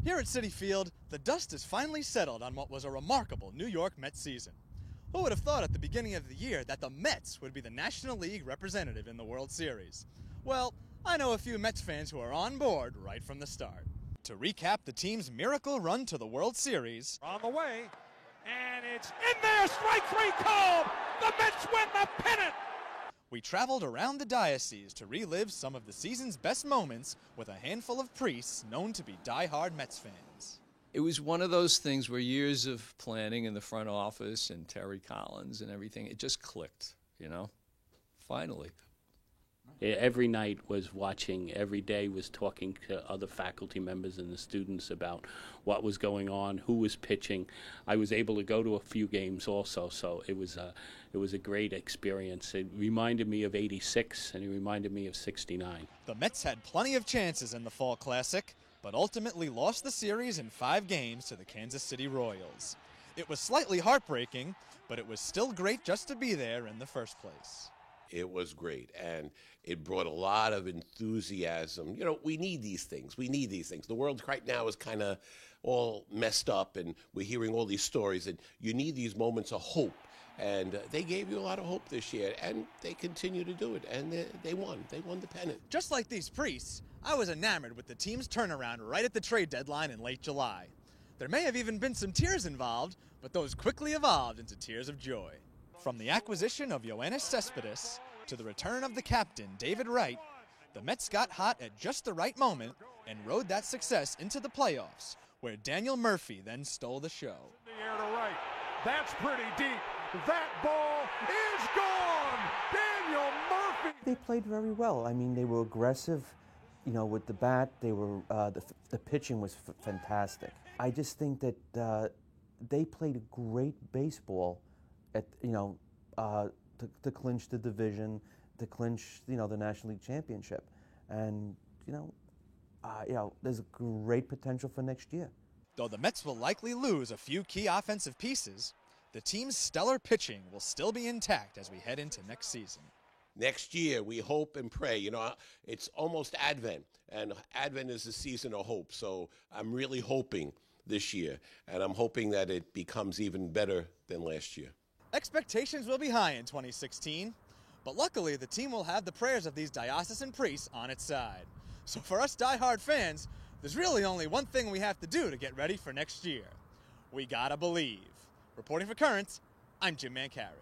Here at Citi Field, the dust has finally settled on what was a remarkable New York Mets season. Who would have thought at the beginning of the year that the Mets would be the National League representative in the World Series? Well, I know a few Mets fans who are on board right from the start. To recap the team's miracle run to the World Series, on the way, and it's in there, strike three called! The Mets win the pennant! we traveled around the diocese to relive some of the season's best moments with a handful of priests known to be die-hard Mets fans. It was one of those things where years of planning in the front office and Terry Collins and everything, it just clicked, finally. Every night was watching, every day was talking to other faculty members and the students about what was going on, who was pitching. I was able to go to a few games also, so it was a great experience. It reminded me of '86 and it reminded me of '69. The Mets had plenty of chances in the Fall Classic, but ultimately lost the series in 5 games to the Kansas City Royals. It was slightly heartbreaking, but it was still great just to be there in the first place. It was great, and it brought a lot of enthusiasm. We need these things. The world right now is kind of all messed up, and we're hearing all these stories, and you need these moments of hope. And they gave you a lot of hope this year, and they continue to do it, and they won. They won the pennant. Just like these priests, I was enamored with the team's turnaround right at the trade deadline in late July. There may have even been some tears involved, but those quickly evolved into tears of joy. From the acquisition of Yoenis Cespedes to the return of the captain, David Wright, the Mets got hot at just the right moment and rode that success into the playoffs, where Daniel Murphy then stole the show. The air to right. That's pretty deep. That ball is gone! Daniel Murphy! They played very well. I mean, they were aggressive, with the bat. They were the pitching was fantastic. I just think that they played a great baseball to clinch the division, to clinch the National League championship, and there's a great potential for next year. Though the Mets will likely lose a few key offensive pieces, the team's stellar pitching will still be intact as we head into next season. Next year, we hope and pray. It's almost Advent, and Advent is the season of hope. So I'm really hoping this year, and I'm hoping that it becomes even better than last year. Expectations will be high in 2016, but luckily the team will have the prayers of these diocesan priests on its side. So for us diehard fans, there's really only one thing we have to do to get ready for next year. We gotta believe. Reporting for Current, I'm Jim Mancari.